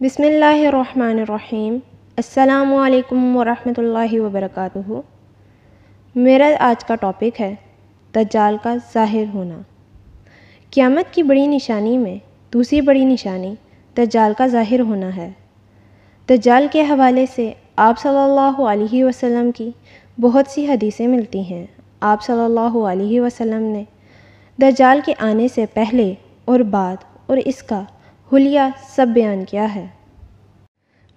بسم اللہ الرحمن الرحیم۔ السلام علیکم ورحمۃ اللہ وبرکاتہ۔ میرا آج کا ٹاپک ہے دجال کا ظاہر ہونا۔ قیامت کی بڑی نشانی میں دوسری بڑی نشانی دجال کا ظاہر ہونا ہے۔ دجال کے حوالے سے آپ صلی اللہ علیہ وسلم کی بہت سی حدیثیں ملتی ہیں۔ آپ صلی اللہ علیہ وسلم نے دجال کے آنے سے پہلے اور بعد اور اس کا حلیہ سب بیان کیا ہے۔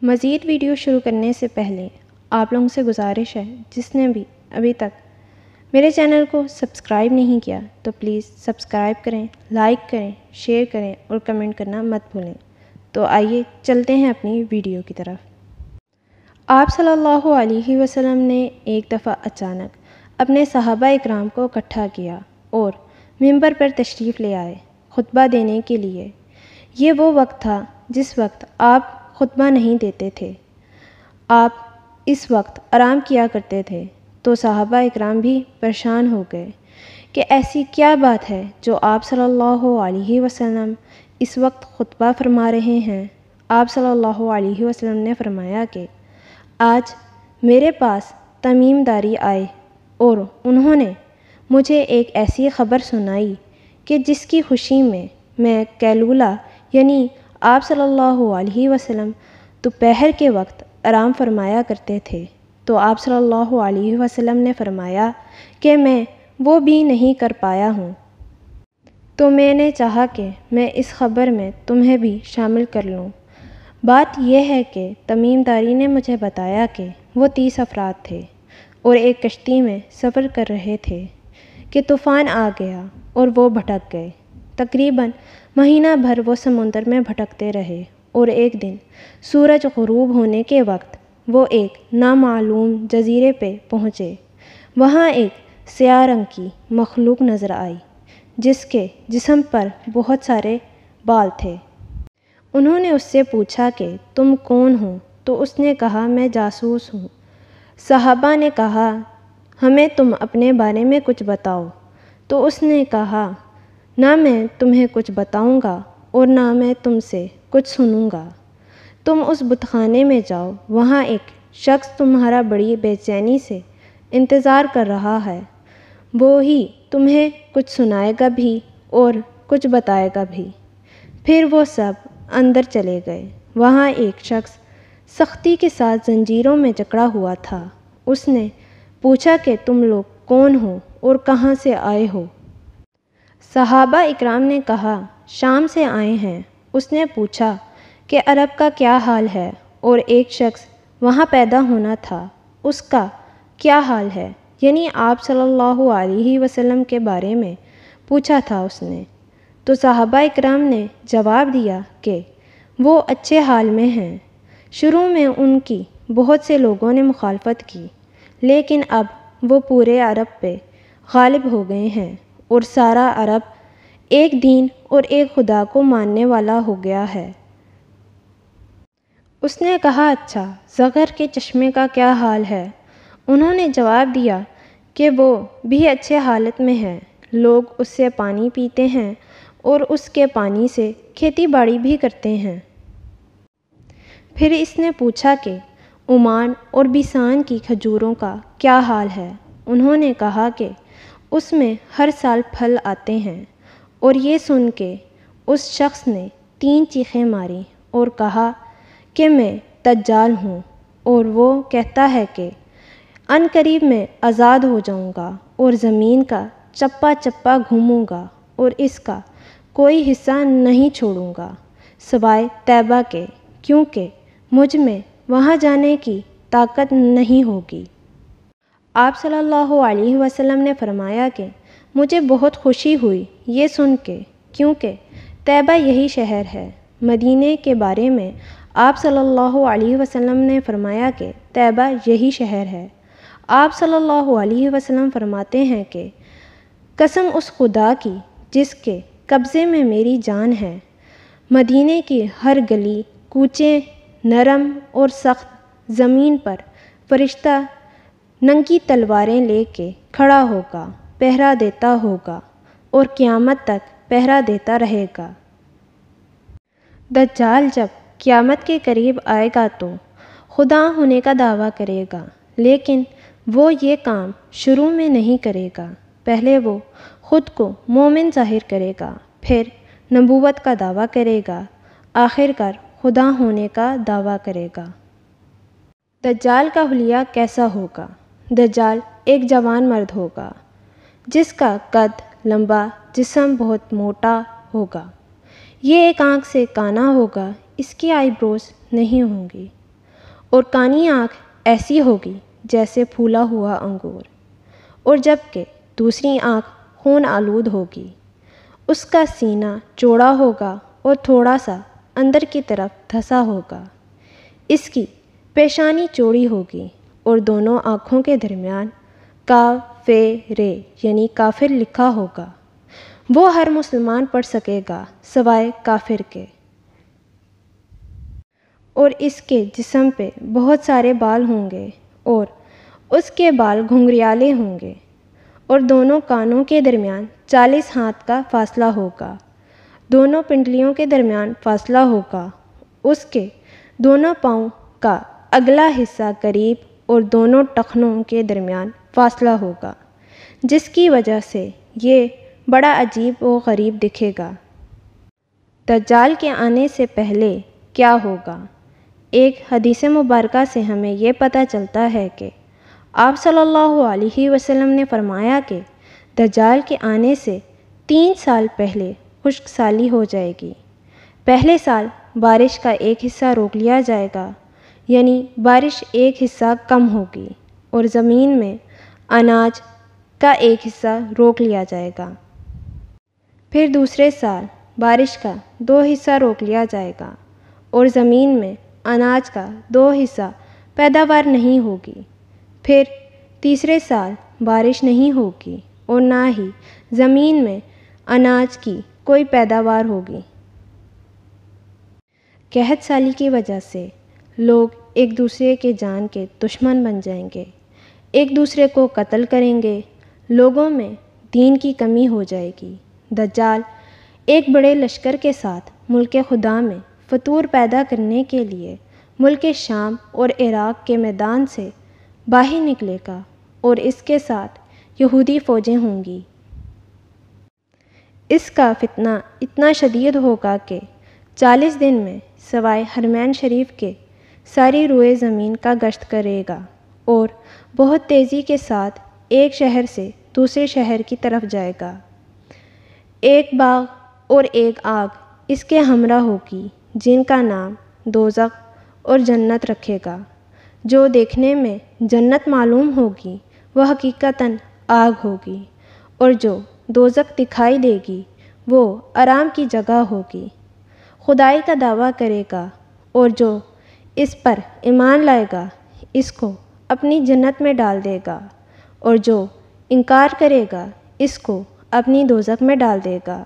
مزید ویڈیو شروع کرنے سے پہلے آپ لوگوں سے گزارش ہے، جس نے بھی ابھی تک میرے چینل کو سبسکرائب نہیں کیا تو پلیز سبسکرائب کریں، لائک کریں، شیئر کریں اور کمنٹ کرنا مت بھولیں۔ تو آئیے چلتے ہیں اپنی ویڈیو کی طرف۔ آپ صلی اللہ علیہ وسلم نے ایک دفعہ اچانک اپنے صحابہ اکرام کو اکٹھا کیا اور ممبر پر تشریف لے آئے خطبہ دینے کے لیے۔ یہ وہ وقت تھا جس وقت آپ خطبہ نہیں دیتے تھے، آپ اس وقت آرام کیا کرتے تھے۔ تو صحابہ اکرام بھی پریشان ہو گئے کہ ایسی کیا بات ہے جو آپ صلی اللہ علیہ وسلم اس وقت خطبہ فرما رہے ہیں۔ آپ صلی اللہ علیہ وسلم نے فرمایا کہ آج میرے پاس تمیم داری آئے اور انہوں نے مجھے ایک ایسی خبر سنائی کہ جس کی خوشی میں قیلولہ یعنی آپ صلی اللہ علیہ وسلم دوپہر کے وقت آرام فرمایا کرتے تھے۔ تو آپ صلی اللہ علیہ وسلم نے فرمایا کہ میں وہ بھی نہیں کر پایا ہوں، تو میں نے چاہا کہ میں اس خبر میں تمہیں بھی شامل کر لوں۔ بات یہ ہے کہ تمیم داری نے مجھے بتایا کہ وہ 30 افراد تھے اور ایک کشتی میں سفر کر رہے تھے کہ طوفان آ گیا اور وہ بھٹک گئے۔ تقریباً مہینہ بھر وہ سمندر میں بھٹکتے رہے اور ایک دن سورج غروب ہونے کے وقت وہ ایک نامعلوم جزیرے پہ پہنچے۔ وہاں ایک سیاہ رنگ کی مخلوق نظر آئی جس کے جسم پر بہت سارے بال تھے۔ انہوں نے اس سے پوچھا کہ تم کون ہو؟ تو اس نے کہا میں جاسوس ہوں۔ صحابہ نے کہا ہمیں تم اپنے بارے میں کچھ بتاؤ۔ تو اس نے کہا نہ میں تمہیں کچھ بتاؤں گا اور نہ میں تم سے کچھ سنوں گا۔ تم اس بت خانے میں جاؤ، وہاں ایک شخص تمہارا بڑی بے چینی سے انتظار کر رہا ہے، وہی تمہیں کچھ سنائے گا بھی اور کچھ بتائے گا بھی۔ پھر وہ سب اندر چلے گئے۔ وہاں ایک شخص سختی کے ساتھ زنجیروں میں جکڑا ہوا تھا۔ اس نے پوچھا کہ تم لوگ کون ہو اور کہاں سے آئے ہو؟ صحابہ اکرام نے کہا شام سے آئے ہیں۔ اس نے پوچھا کہ عرب کا کیا حال ہے؟ اور ایک شخص وہاں پیدا ہونا تھا، اس کا کیا حال ہے؟ یعنی آپ صلی اللہ علیہ وسلم کے بارے میں پوچھا تھا اس نے۔ تو صحابہ اکرام نے جواب دیا کہ وہ اچھے حال میں ہیں۔ شروع میں ان کی بہت سے لوگوں نے مخالفت کی، لیکن اب وہ پورے عرب پہ غالب ہو گئے ہیں اور سارا عرب ایک دین اور ایک خدا کو ماننے والا ہو گیا ہے۔ اس نے کہا اچھا، زغر کے چشمے کا کیا حال ہے؟ انہوں نے جواب دیا کہ وہ بھی اچھے حالت میں ہے، لوگ اس سے پانی پیتے ہیں اور اس کے پانی سے کھیتی باڑی بھی کرتے ہیں۔ پھر اس نے پوچھا کہ عمان اور بیسان کی کھجوروں کا کیا حال ہے؟ انہوں نے کہا کہ اس میں ہر سال پھل آتے ہیں۔ اور یہ سن کے اس شخص نے 3 چیخیں ماری اور کہا کہ میں دجال ہوں، اور وہ کہتا ہے کہ عنقریب میں آزاد ہو جاؤں گا اور زمین کا چپا چپا گھوموں گا اور اس کا کوئی حصہ نہیں چھوڑوں گا سوائے طیبہ کے، کیونکہ مجھ میں وہاں جانے کی طاقت نہیں ہوگی۔ آپ صلی اللہ علیہ وسلم نے فرمایا کہ مجھے بہت خوشی ہوئی یہ سن کے، کیونکہ طیبہ یہی شہر ہے۔ مدینے کے بارے میں آپ صلی اللہ علیہ وسلم نے فرمایا کہ طیبہ یہی شہر ہے۔ آپ صلی اللہ علیہ وسلم فرماتے ہیں کہ قسم اس خدا کی جس کے قبضے میں میری جان ہے، مدینے کی ہر گلی کوچے نرم اور سخت زمین پر فرشتہ ننگی تلواریں لے کے کھڑا ہوگا، پہرا دیتا ہوگا اور قیامت تک پہرا دیتا رہے گا۔ دجال جب قیامت کے قریب آئے گا تو خدا ہونے کا دعویٰ کرے گا، لیکن وہ یہ کام شروع میں نہیں کرے گا۔ پہلے وہ خود کو مومن ظاہر کرے گا، پھر نبوت کا دعویٰ کرے گا، آخر کار خدا ہونے کا دعویٰ کرے گا۔ دجال کا حلیہ کیسا ہوگا؟ دجال ایک جوان مرد ہوگا جس کا قد لمبا، جسم بہت موٹا ہوگا۔ یہ ایک آنکھ سے کانا ہوگا، اس کی آئی بروز نہیں ہوں گی، اور کانی آنکھ ایسی ہوگی جیسے پھولا ہوا انگور، اور جبکہ دوسری آنکھ خون آلود ہوگی۔ اس کا سینہ چوڑا ہوگا اور تھوڑا سا اندر کی طرف دھسا ہوگا۔ اس کی پیشانی چوڑی ہوگی اور دونوں آنکھوں کے درمیان کافر یعنی کافر لکھا ہوگا۔ وہ ہر مسلمان پڑھ سکے گا سوائے کافر کے، اور اس کے جسم پہ بہت سارے بال ہوں گے اور اس کے بال گھنگریالے ہوں گے، اور دونوں کانوں کے درمیان 40 ہاتھ کا فاصلہ ہوگا۔ دونوں پنڈلیوں کے درمیان فاصلہ ہوگا۔ اس کے دونوں پاؤں کا اگلا حصہ قریب اور دونوں ٹخنوں کے درمیان فاصلہ ہوگا، جس کی وجہ سے یہ بڑا عجیب و غریب دکھے گا۔ دجال کے آنے سے پہلے کیا ہوگا؟ ایک حدیث مبارکہ سے ہمیں یہ پتہ چلتا ہے کہ آپ صلی اللہ علیہ وسلم نے فرمایا کہ دجال کے آنے سے 3 سال پہلے خشک سالی ہو جائے گی۔ پہلے سال بارش کا ایک حصہ روک لیا جائے گا، یعنی بارش ایک حصہ کم ہوگی، اور زمین میں اناج کا ایک حصہ روک لیا جائے گا۔ پھر دوسرے سال بارش کا 2 حصہ روک لیا جائے گا، اور زمین میں اناج کا 2 حصہ پیداوار نہیں ہوگی۔ پھر تیسرے سال بارش نہیں ہوگی اور نہ ہی زمین میں اناج کی کوئی پیداوار ہوگی۔ قحط سالی کی وجہ سے لوگ ایک دوسرے کے جان کے دشمن بن جائیں گے، ایک دوسرے کو قتل کریں گے، لوگوں میں دین کی کمی ہو جائے گی۔ دجال ایک بڑے لشکر کے ساتھ ملک خدا میں فتور پیدا کرنے کے لیے ملک شام اور عراق کے میدان سے باہر نکلے گا، اور اس کے ساتھ یہودی فوجیں ہوں گی۔ اس کا فتنہ اتنا شدید ہوگا کہ 40 دن میں سوائے حرمین شریف کے ساری روئے زمین کا گشت کرے گا، اور بہت تیزی کے ساتھ ایک شہر سے دوسرے شہر کی طرف جائے گا۔ ایک باغ اور ایک آگ اس کے ہمراہ ہوگی، جن کا نام دوزخ اور جنت رکھے گا۔ جو دیکھنے میں جنت معلوم ہوگی وہ حقیقتاً آگ ہوگی، اور جو دوزخ دکھائی دے گی وہ آرام کی جگہ ہوگی۔ خدائی کا دعویٰ کرے گا، اور جو اس پر ایمان لائے گا اس کو اپنی جنت میں ڈال دے گا، اور جو انکار کرے گا اس کو اپنی دوزخ میں ڈال دے گا۔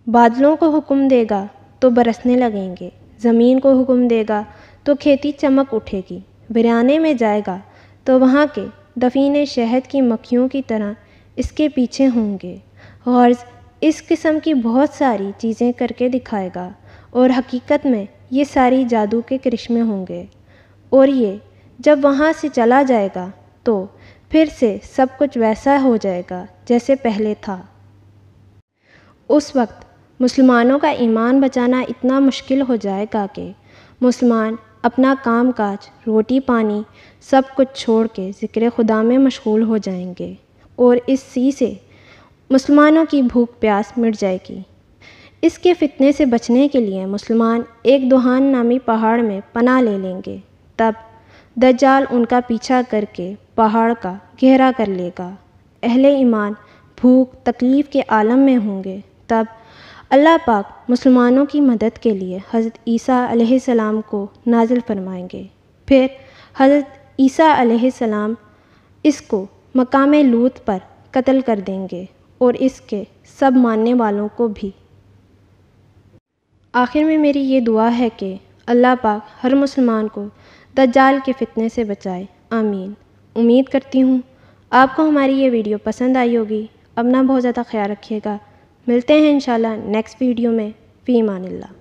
بادلوں کو حکم دے گا تو برسنے لگیں گے، زمین کو حکم دے گا تو کھیتی چمک اٹھے گی، ویرانے میں جائے گا تو وہاں کے دفینے شہد کی مکھیوں کی طرح اس کے پیچھے ہوں گے۔ غرض اس قسم کی بہت ساری چیزیں کر کے دکھائے گا، اور حقیقت میں یہ ساری جادو کے کرشمے ہوں گے، اور یہ جب وہاں سے چلا جائے گا تو پھر سے سب کچھ ویسا ہو جائے گا جیسے پہلے تھا۔ اس وقت مسلمانوں کا ایمان بچانا اتنا مشکل ہو جائے گا کہ مسلمان اپنا کام کاج، روٹی پانی سب کچھ چھوڑ کے ذکر خدا میں مشغول ہو جائیں گے، اور اس سے مسلمانوں کی بھوک پیاس مٹ جائے گی۔ اس کے فتنے سے بچنے کے لیے مسلمان ایک دوحان نامی پہاڑ میں پناہ لے لیں گے۔ تب دجال ان کا پیچھا کر کے پہاڑ کا گھیرا کر لے گا۔ اہل ایمان بھوک تکلیف کے عالم میں ہوں گے۔ تب اللہ پاک مسلمانوں کی مدد کے لیے حضرت عیسیٰ علیہ السلام کو نازل فرمائیں گے۔ پھر حضرت عیسیٰ علیہ السلام اس کو مقام لوط پر قتل کر دیں گے، اور اس کے سب ماننے والوں کو بھی۔ آخر میں میری یہ دعا ہے کہ اللہ پاک ہر مسلمان کو دجال کے فتنے سے بچائے، آمین۔ امید کرتی ہوں آپ کو ہماری یہ ویڈیو پسند آئی ہوگی۔ اپنا بہت زیادہ خیال رکھیے گا۔ ملتے ہیں انشاءاللہ نیکسٹ ویڈیو میں۔ فی امان اللہ۔